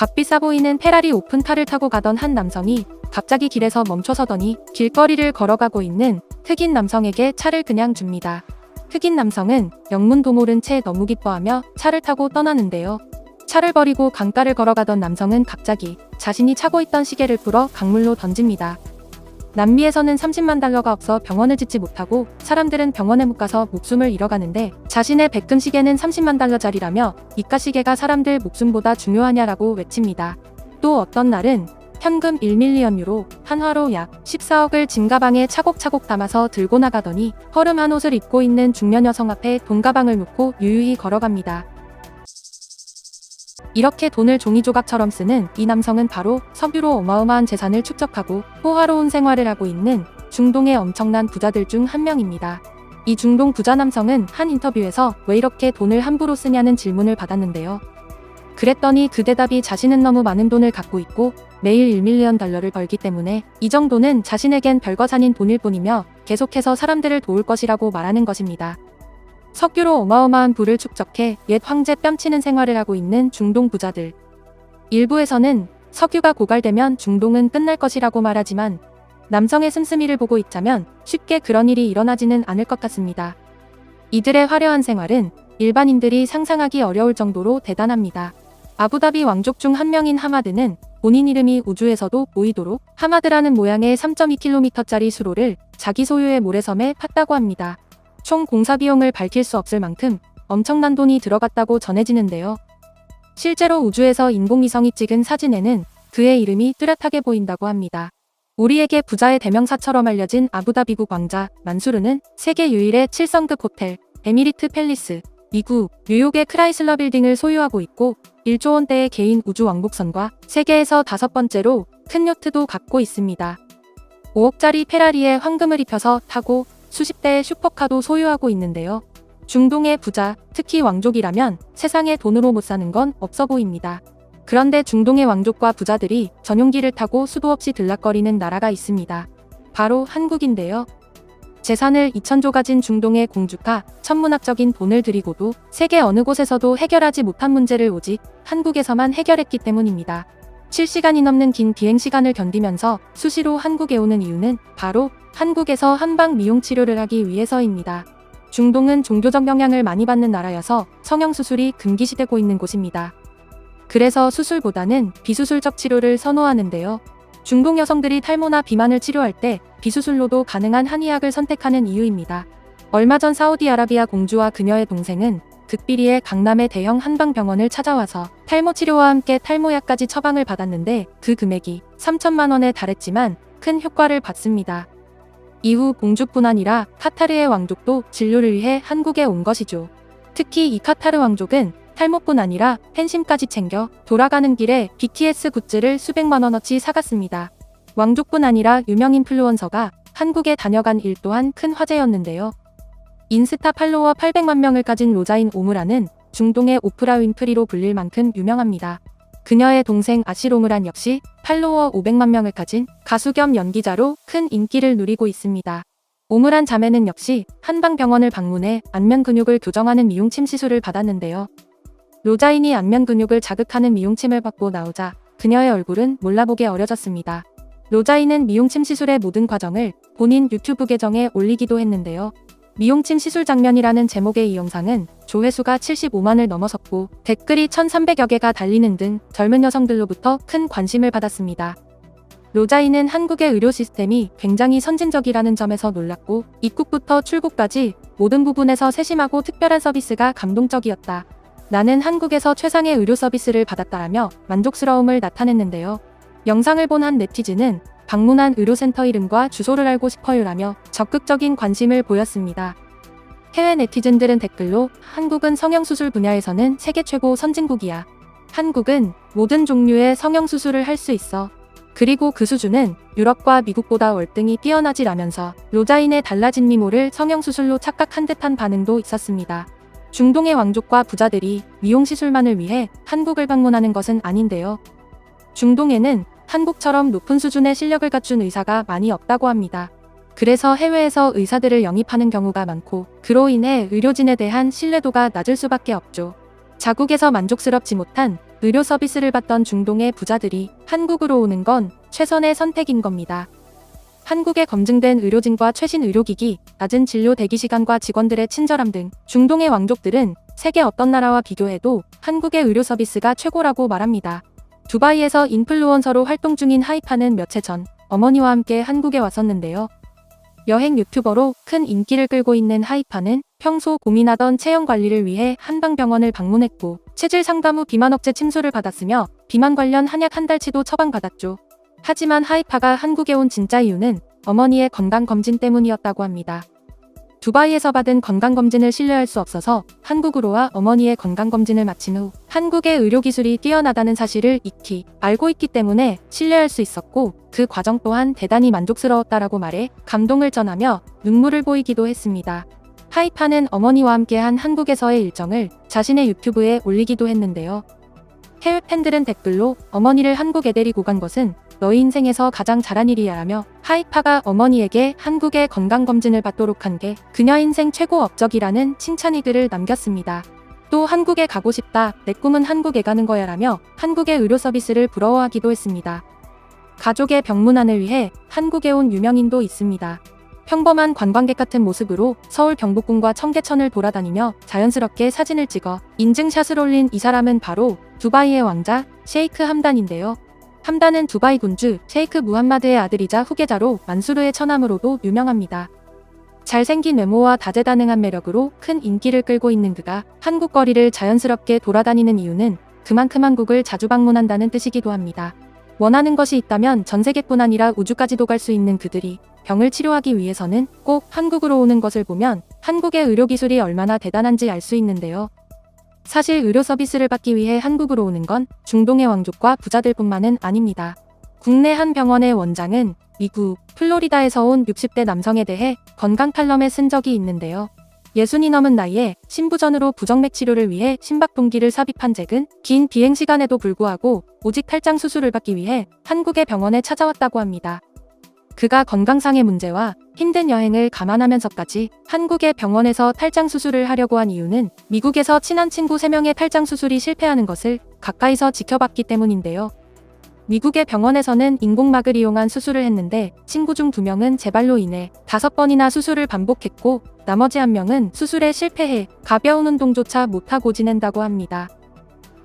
값비싸 보이는 페라리 오픈카를 타고 가던 한 남성이 갑자기 길에서 멈춰서더니 길거리를 걸어가고 있는 흑인 남성에게 차를 그냥 줍니다. 흑인 남성은 영문도 모른 채 너무 기뻐하며 차를 타고 떠나는데요. 차를 버리고 강가를 걸어가던 남성은 갑자기 자신이 차고 있던 시계를 풀어 강물로 던집니다. 남미에서는 30만 달러가 없어 병원을 짓지 못하고 사람들은 병원에 못 가서 목숨을 잃어가는데 자신의 백금 시계는 30만 달러짜리라며 이깟 시계가 사람들 목숨보다 중요하냐라고 외칩니다. 또 어떤 날은 현금 1밀리언 유로, 한화로 약 14억을 짐가방에 차곡차곡 담아서 들고 나가더니 허름한 옷을 입고 있는 중년 여성 앞에 돈가방을 놓고 유유히 걸어갑니다. 이렇게 돈을 종이조각처럼 쓰는 이 남성은 바로 석유로 어마어마한 재산을 축적하고 호화로운 생활을 하고 있는 중동의 엄청난 부자들 중 한 명입니다. 이 중동 부자 남성은 한 인터뷰에서 왜 이렇게 돈을 함부로 쓰냐는 질문을 받았는데요. 그랬더니 그 대답이 자신은 너무 많은 돈을 갖고 있고 매일 1밀리언 달러를 벌기 때문에 이 정도는 자신에겐 별것 아닌 돈일 뿐이며 계속해서 사람들을 도울 것이라고 말하는 것입니다. 석유로 어마어마한 부를 축적해 옛 황제 뺨치는 생활을 하고 있는 중동 부자들. 일부에서는 석유가 고갈되면 중동은 끝날 것이라고 말하지만 남성의 씀씀이를 보고 있자면 쉽게 그런 일이 일어나지는 않을 것 같습니다. 이들의 화려한 생활은 일반인들이 상상하기 어려울 정도로 대단합니다. 아부다비 왕족 중 한 명인 하마드는 본인 이름이 우주에서도 보이도록 하마드라는 모양의 3.2km짜리 수로를 자기 소유의 모래섬에 팠다고 합니다. 총 공사 비용을 밝힐 수 없을 만큼 엄청난 돈이 들어갔다고 전해지는데요. 실제로 우주에서 인공위성이 찍은 사진에는 그의 이름이 뚜렷하게 보인다고 합니다. 우리에게 부자의 대명사처럼 알려진 아부다비국 왕자 만수르는 세계 유일의 7성급 호텔 에미리트 팰리스, 미국 뉴욕의 크라이슬러 빌딩을 소유하고 있고 1조 원대의 개인 우주 왕복선과 세계에서 5번째로 큰 요트도 갖고 있습니다. 5억짜리 페라리에 황금을 입혀서 타고 수십 대의 슈퍼카도 소유하고 있는데요. 중동의 부자, 특히 왕족이라면 세상에 돈으로 못 사는 건 없어 보입니다. 그런데 중동의 왕족과 부자들이 전용기를 타고 수도 없이 들락거리는 나라가 있습니다. 바로 한국인데요. 재산을 2,000조 가진 중동의 공주가 천문학적인 돈을 들이고도 세계 어느 곳에서도 해결하지 못한 문제를 오직 한국에서만 해결했기 때문입니다. 7시간이 넘는 긴 비행시간을 견디면서 수시로 한국에 오는 이유는 바로 한국에서 한방 미용 치료를 하기 위해서입니다. 중동은 종교적 영향을 많이 받는 나라여서 성형수술이 금기시되고 있는 곳입니다. 그래서 수술보다는 비수술적 치료를 선호하는데요. 중동 여성들이 탈모나 비만을 치료할 때 비수술로도 가능한 한의학을 선택하는 이유입니다. 얼마 전 사우디아라비아 공주와 그녀의 동생은 극비리의 강남의 대형 한방병원을 찾아와서 탈모 치료와 함께 탈모약까지 처방을 받았는데 그 금액이 3천만 원에 달했지만 큰 효과를 봤습니다. 이후 공주뿐 아니라 카타르의 왕족도 진료를 위해 한국에 온 것이죠. 특히 이 카타르 왕족은 탈모뿐 아니라 팬심까지 챙겨 돌아가는 길에 BTS 굿즈를 수백만 원어치 사갔습니다. 왕족뿐 아니라 유명 인플루언서가 한국에 다녀간 일 또한 큰 화제였는데요. 인스타 팔로워 800만 명을 가진 로자인 오므라는 중동의 오프라 윈프리로 불릴 만큼 유명합니다. 그녀의 동생 아실 오므란 역시 팔로워 500만 명을 가진 가수 겸 연기자로 큰 인기를 누리고 있습니다. 오므란 자매는 역시 한방병원을 방문해 안면 근육을 교정하는 미용침 시술을 받았는데요. 로자인이 안면 근육을 자극하는 미용침을 받고 나오자 그녀의 얼굴은 몰라보게 어려졌습니다. 로자인은 미용침 시술의 모든 과정을 본인 유튜브 계정에 올리기도 했는데요. 미용침 시술 장면이라는 제목의 이 영상은 조회수가 75만을 넘어섰고 댓글이 1,300여 개가 달리는 등 젊은 여성들로부터 큰 관심을 받았습니다. 로자인은 한국의 의료 시스템이 굉장히 선진적이라는 점에서 놀랐고 입국부터 출국까지 모든 부분에서 세심하고 특별한 서비스가 감동적이었다. 나는 한국에서 최상의 의료 서비스를 받았다라며 만족스러움을 나타냈는데요. 영상을 본 한 네티즌은 방문한 의료센터 이름과 주소를 알고 싶어요라며 적극적인 관심을 보였습니다. 해외 네티즌들은 댓글로 한국은 성형수술 분야에서는 세계 최고 선진국이야. 한국은 모든 종류의 성형수술을 할 수 있어. 그리고 그 수준은 유럽과 미국보다 월등히 뛰어나지라면서 로자인의 달라진 미모를 성형수술로 착각한 듯한 반응도 있었습니다. 중동의 왕족과 부자들이 미용시술만을 위해 한국을 방문하는 것은 아닌데요. 중동에는 한국처럼 높은 수준의 실력을 갖춘 의사가 많이 없다고 합니다. 그래서 해외에서 의사들을 영입하는 경우가 많고 그로 인해 의료진에 대한 신뢰도가 낮을 수밖에 없죠. 자국에서 만족스럽지 못한 의료 서비스를 받던 중동의 부자들이 한국으로 오는 건 최선의 선택인 겁니다. 한국에 검증된 의료진과 최신 의료기기, 낮은 진료 대기시간과 직원들의 친절함 등 중동의 왕족들은 세계 어떤 나라와 비교해도 한국의 의료 서비스가 최고라고 말합니다. 두바이에서 인플루언서로 활동 중인 하이파는 몇 해 전 어머니와 함께 한국에 왔었는데요. 여행 유튜버로 큰 인기를 끌고 있는 하이파는 평소 고민하던 체형 관리를 위해 한방병원을 방문했고 체질 상담 후 비만 억제 침수를 받았으며 비만 관련 한약 한 달치도 처방받았죠. 하지만 하이파가 한국에 온 진짜 이유는 어머니의 건강검진 때문이었다고 합니다. 두바이에서 받은 건강검진을 신뢰할 수 없어서 한국으로 와 어머니의 건강검진을 마친 후 한국의 의료기술이 뛰어나다는 사실을 익히 알고 있기 때문에 신뢰할 수 있었고 그 과정 또한 대단히 만족스러웠다라고 말해 감동을 전하며 눈물을 보이기도 했습니다. 하이파는 어머니와 함께한 한국에서의 일정을 자신의 유튜브에 올리기도 했는데요. 해외 팬들은 댓글로 어머니를 한국에 데리고 간 것은 너희 인생에서 가장 잘한 일이야 라며 하이파가 어머니에게 한국의 건강검진을 받도록 한 게 그녀 인생 최고 업적이라는 칭찬의 글을 남겼습니다. 또 한국에 가고 싶다, 내 꿈은 한국에 가는 거야 라며 한국의 의료 서비스를 부러워하기도 했습니다. 가족의 병문안을 위해 한국에 온 유명인도 있습니다. 평범한 관광객 같은 모습으로 서울 경복궁과 청계천을 돌아다니며 자연스럽게 사진을 찍어 인증샷을 올린 이 사람은 바로 두바이의 왕자 셰이크 함단인데요. 함단은 두바이 군주 셰이크 무함마드의 아들이자 후계자로 만수르의 처남으로도 유명합니다. 잘생긴 외모와 다재다능한 매력으로 큰 인기를 끌고 있는 그가 한국 거리를 자연스럽게 돌아다니는 이유는 그만큼 한국을 자주 방문한다는 뜻이기도 합니다. 원하는 것이 있다면 전 세계뿐 아니라 우주까지도 갈 수 있는 그들이 병을 치료하기 위해서는 꼭 한국으로 오는 것을 보면 한국의 의료기술이 얼마나 대단한지 알 수 있는데요. 사실 의료 서비스를 받기 위해 한국으로 오는 건 중동의 왕족과 부자들뿐만은 아닙니다. 국내 한 병원의 원장은 미국 플로리다에서 온 60대 남성에 대해 건강 칼럼에 쓴 적이 있는데요. 60이 넘은 나이에 신부전으로 부정맥 치료를 위해 심박동기를 삽입한 잭은 긴 비행시간에도 불구하고 오직 탈장 수술을 받기 위해 한국의 병원에 찾아왔다고 합니다. 그가 건강상의 문제와 힘든 여행을 감안하면서까지 한국의 병원에서 탈장 수술을 하려고 한 이유는 미국에서 친한 친구 3명의 탈장 수술이 실패하는 것을 가까이서 지켜봤기 때문인데요. 미국의 병원에서는 인공막을 이용한 수술을 했는데 친구 중 2명은 재발로 인해 5번이나 수술을 반복했고 나머지 1명은 수술에 실패해 가벼운 운동조차 못하고 지낸다고 합니다.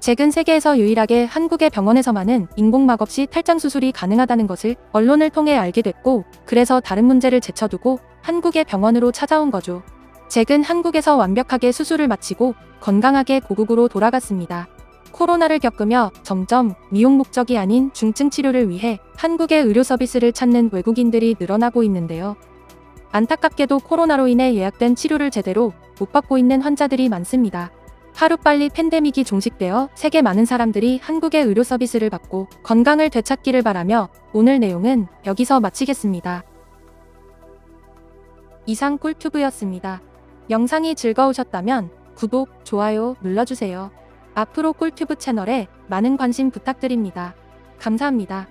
잭은 세계에서 유일하게 한국의 병원에서만은 인공막 없이 탈장 수술이 가능하다는 것을 언론을 통해 알게 됐고 그래서 다른 문제를 제쳐두고 한국의 병원으로 찾아온 거죠. 잭은 한국에서 완벽하게 수술을 마치고 건강하게 고국으로 돌아갔습니다. 코로나를 겪으며 점점 미용 목적이 아닌 중증 치료를 위해 한국의 의료 서비스를 찾는 외국인들이 늘어나고 있는데요. 안타깝게도 코로나로 인해 예약된 치료를 제대로 못 받고 있는 환자들이 많습니다. 하루빨리 팬데믹이 종식되어 세계 많은 사람들이 한국의 의료 서비스를 받고 건강을 되찾기를 바라며 오늘 내용은 여기서 마치겠습니다. 이상 꿀튜브였습니다. 영상이 즐거우셨다면 구독, 좋아요 눌러주세요. 앞으로 꿀튜브 채널에 많은 관심 부탁드립니다. 감사합니다.